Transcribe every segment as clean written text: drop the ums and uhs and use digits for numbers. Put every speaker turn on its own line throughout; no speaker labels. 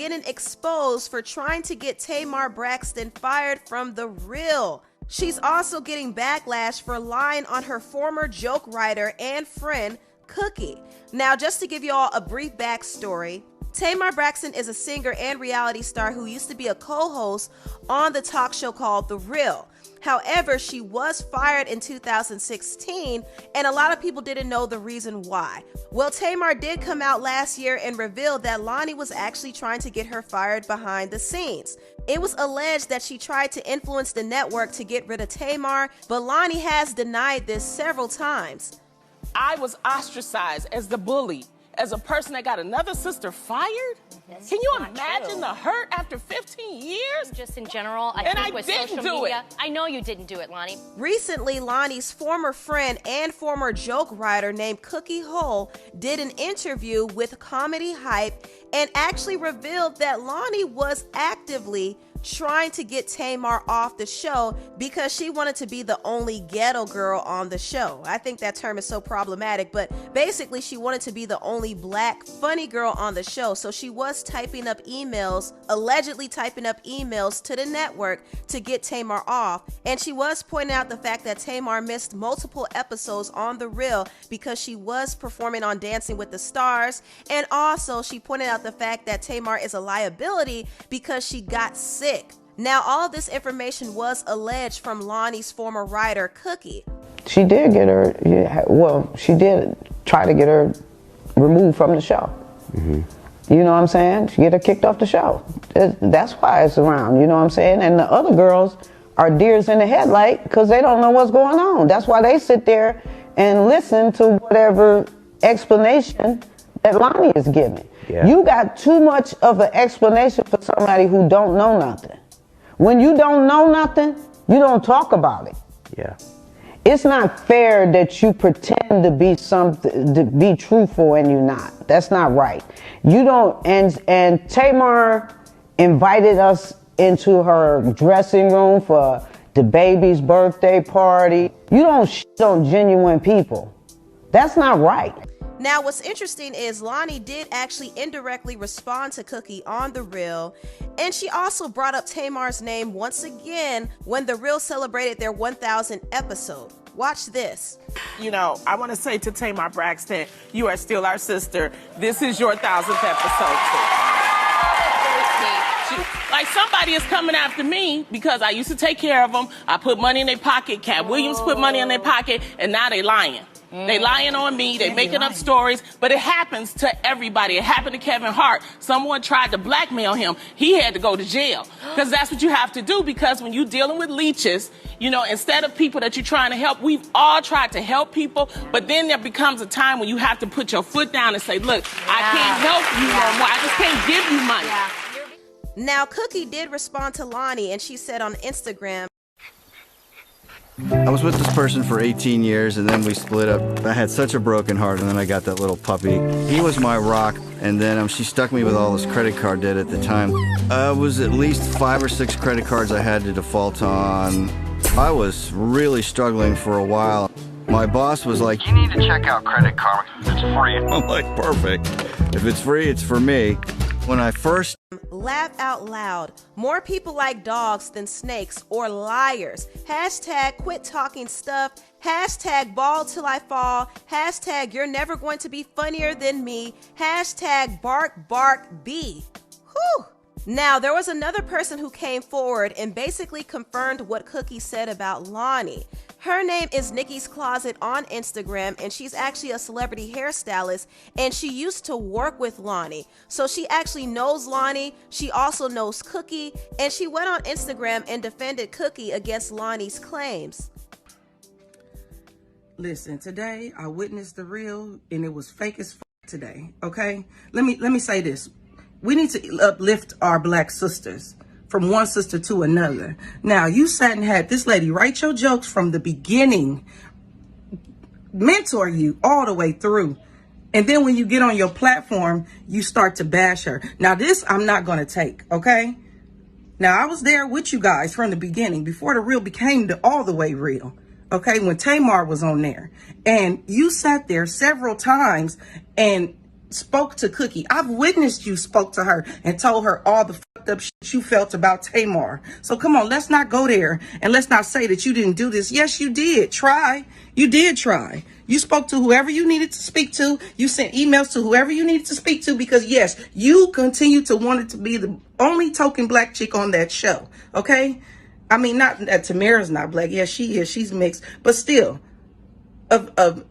getting exposed for trying to get Tamar Braxton fired from The Real. She's also getting backlash for lying on her former joke writer and friend, Cookie. Now, just to give you all a brief backstory, Tamar Braxton is a singer and reality star who used to be a co-host on the talk show called The Real. However, she was fired in 2016, and a lot of people didn't know the reason why. Well, Tamar did come out last year and revealed that Lonnie was actually trying to get her fired behind the scenes. It was alleged that she tried to influence the network to get rid of Tamar, but Lonnie has denied this several times.
I was ostracized as the bully, as a person that got another sister fired? Can you imagine the hurt after 15 years?
Just in general, I think with social media. I know you didn't do it, Lonnie.
Recently, Lonnie's former friend and former joke writer named Cookie Hull did an interview with Comedy Hype and actually revealed that Lonnie was actively trying to get Tamar off the show because she wanted to be the only ghetto girl on the show. I think that term is so problematic, but basically she wanted to be the only black funny girl on the show. So she was typing up emails, allegedly typing up emails to the network to get Tamar off. And she was pointing out the fact that Tamar missed multiple episodes on The Real because she was performing on Dancing with the Stars. And also she pointed out the fact that Tamar is a liability because she got sick. Now, all of this information was alleged from Lonnie's former writer, Cookie.
She did get her, she did try to get her removed from the show. You know what I'm saying? She get her kicked off the show. That's why it's around, you know what I'm saying? And the other girls are deers in the headlight because they don't know what's going on. That's why they sit there and listen to whatever explanation that Lonnie is giving. Yeah. You got too much of an explanation for somebody who don't know nothing. When you don't know nothing, you don't talk about it.
Yeah.
It's not fair that you pretend to be something, to be truthful and you're not. That's not right. You don't, and Tamar invited us into her dressing room for the baby's birthday party. You don't shit on genuine people. That's not right.
Now, what's interesting is Lonnie did actually indirectly respond to Cookie on The Real, and she also brought up Tamar's name once again when The Real celebrated their 1,000th episode. Watch this.
You know, I want to say to Tamar Braxton, you are still our sister. This is your 1,000th episode, too. Like, somebody is coming after me because I used to take care of them. I put money in their pocket. Cat Williams put money in their pocket, and now they lying. They lying on me, they making up stories, but it happens to everybody. It happened to Kevin Hart. Someone tried to blackmail him. He had to go to jail because that's what you have to do, because when you're dealing with leeches, you know, instead of people that you're trying to help, we've all tried to help people, but then there becomes a time when you have to put your foot down and say, look, I can't help you no more. I just can't give you money.
Now, Cookie did respond to Lonnie, and she said on Instagram,
I was with this person for 18 years and then we split up. I had such a broken heart and then I got that little puppy. He was my rock, and then she stuck me with all this credit card debt at the time. It was at least 5 or 6 credit cards I had to default on. I was really struggling for a while. My boss was like, you need to check out Credit Karma, it's free. I'm like, perfect. If it's free, it's for me. When I first
laugh out loud. More people like dogs than snakes or liars. Hashtag quit talking stuff. Hashtag ball till I fall. Hashtag you're never going to be funnier than me. Hashtag bark bark bee. Whew. Now, there was another person who came forward and basically confirmed what Cookie said about Lonnie. Her name is Nicci's Closet on Instagram, and she's actually a celebrity hairstylist, and she used to work with Lonnie. So she actually knows Lonnie. She also knows Cookie, and she went on Instagram and defended Cookie against Lonnie's claims.
Listen, today I witnessed The Real, and it was fake as today, okay? Let me say this. We need to uplift our black sisters from one sister to another. Now, you sat and had this lady write your jokes from the beginning, mentor you all the way through. And then when you get on your platform, you start to bash her. Now, this I'm not going to take, okay? Now, I was there with you guys from the beginning, before The Real became all the way real, okay? When Tamar was on there. And you sat there several times and spoke to Cookie. I've witnessed you spoke to her and told her all the fucked up shit you felt about Tamar. So come on, let's not go there and let's not say that you didn't do this. Yes, you did try. You did try. You spoke to whoever you needed to speak to. You sent emails to whoever you needed to speak to because yes, you continue to want it to be the only token black chick on that show. Okay? I mean, not that Tamara's not black. Yes, she is. She's mixed, but still of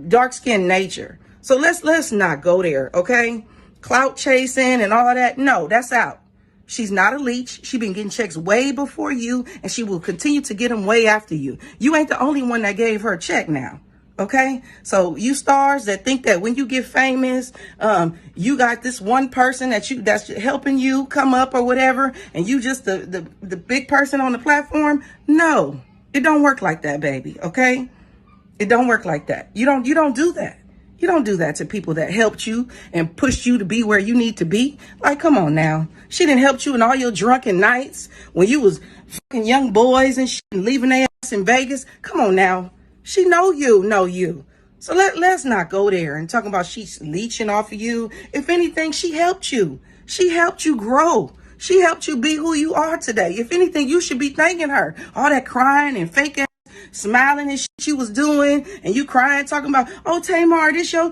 dark-skinned nature. So let's not go there, okay? Clout chasing and all that. No, that's out. She's not a leech. She's been getting checks way before you, and she will continue to get them way after you. You ain't the only one that gave her a check now, okay? So you stars that think that when you get famous, you got this one person that's helping you come up or whatever, and you just the big person on the platform. No, it don't work like that, baby, okay? It don't work like that. You don't do that. You don't do that to people that helped you and pushed you to be where you need to be. Like, come on now. She didn't help you in all your drunken nights when you was fucking young boys and shit and leaving their ass in Vegas. Come on now. She know you. So let's not go there and talk about she's leeching off of you. If anything, she helped you. She helped you grow. She helped you be who you are today. If anything, you should be thanking her. All that crying and fake ass smiling and shit you was doing, and you crying talking about, oh Tamar, this your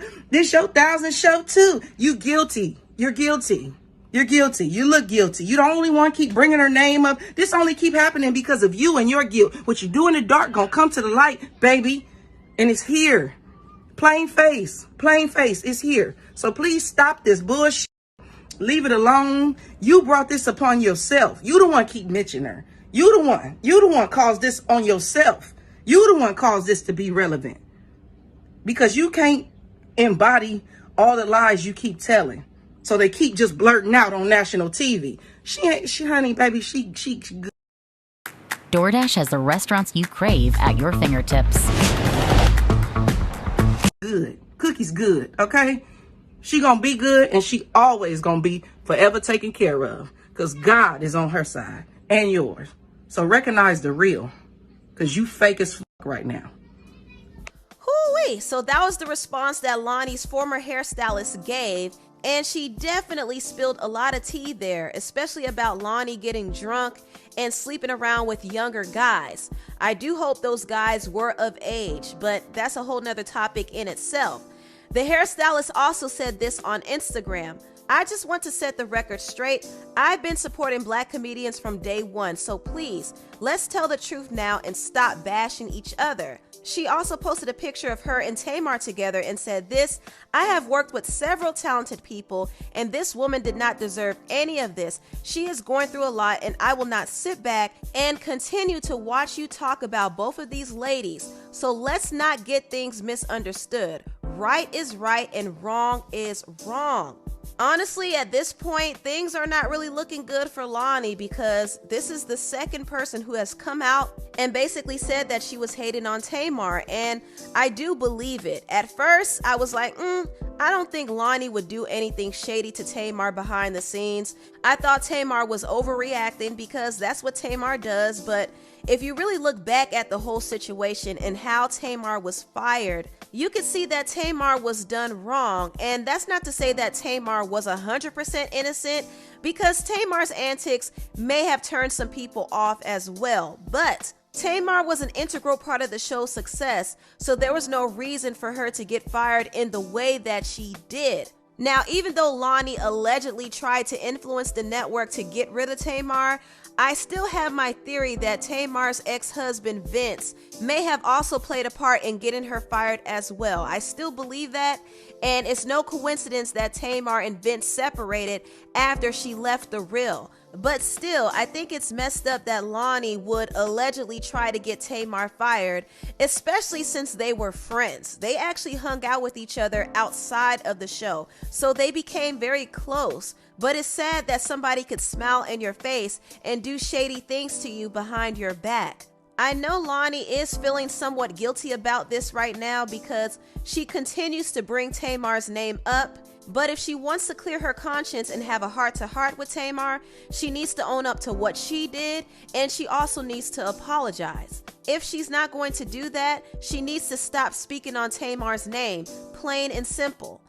1,000 show too. You guilty. You're guilty. You're guilty. You look guilty. You the only one keep bringing her name up. This only keep happening because of you and your guilt. What you do in the dark gonna come to the light, baby, and it's here. Plain face. It's here. So please stop this bullshit. Leave it alone. You brought this upon yourself. You the one keep mentioning her. You the one caused this on yourself. You the one caused this to be relevant. Because you can't embody all the lies you keep telling. So they keep just blurting out on national TV. Honey, baby, she good.
DoorDash has the restaurants you crave at your fingertips.
Good. Cookie's good, okay? She gonna be good, and she always gonna be forever taken care of. Because God is on her side and yours. So recognize the real, because you fake as fuck right now.
Hoo-wee. So that was the response that Lonnie's former hairstylist gave, and she definitely spilled a lot of tea there, especially about Lonnie getting drunk and sleeping around with younger guys. I do hope those guys were of age, but that's a whole nother topic in itself. The hairstylist also said this on Instagram. I just want to set the record straight. I've been supporting black comedians from day one, so please, let's tell the truth now and stop bashing each other. She also posted a picture of her and Tamar together and said this, I have worked with several talented people, and this woman did not deserve any of this. She is going through a lot, and I will not sit back and continue to watch you talk about both of these ladies. So let's not get things misunderstood. Right is right and wrong is wrong. Honestly, at this point, things are not really looking good for Lonnie because this is the second person who has come out and basically said that she was hating on Tamar, and I do believe it. At first, I was like, I don't think Lonnie would do anything shady to Tamar behind the scenes. I thought Tamar was overreacting because that's what Tamar does, but if you really look back at the whole situation and how Tamar was fired, you can see that Tamar was done wrong. And that's not to say that Tamar was 100% innocent, because Tamar's antics may have turned some people off as well. But Tamar was an integral part of the show's success, so there was no reason for her to get fired in the way that she did. Now, even though Lonnie allegedly tried to influence the network to get rid of Tamar, I still have my theory that Tamar's ex-husband Vince may have also played a part in getting her fired as well. I still believe that, and it's no coincidence that Tamar and Vince separated after she left The Real. But still, I think it's messed up that Lonnie would allegedly try to get Tamar fired, especially since they were friends. They actually hung out with each other outside of the show, so they became very close. But it's sad that somebody could smile in your face and do shady things to you behind your back. I know Lonnie is feeling somewhat guilty about this right now because she continues to bring Tamar's name up. But if she wants to clear her conscience and have a heart-to-heart with Tamar, she needs to own up to what she did, and she also needs to apologize. If she's not going to do that, she needs to stop speaking on Tamar's name, plain and simple.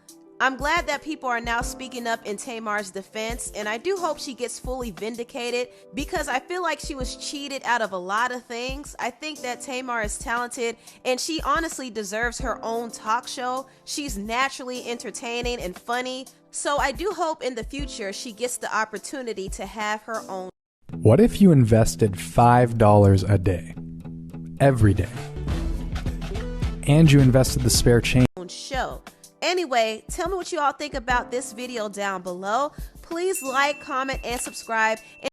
I'm glad that people are now speaking up in Tamar's defense, and I do hope she gets fully vindicated because I feel like she was cheated out of a lot of things. I think that Tamar is talented and she honestly deserves her own talk show. She's naturally entertaining and funny, so I do hope in the future she gets the opportunity to have her own.
What if you invested $5 a day, every day, and you invested the spare change?
Show. Anyway, tell me what you all think about this video down below. Please like, comment, and subscribe.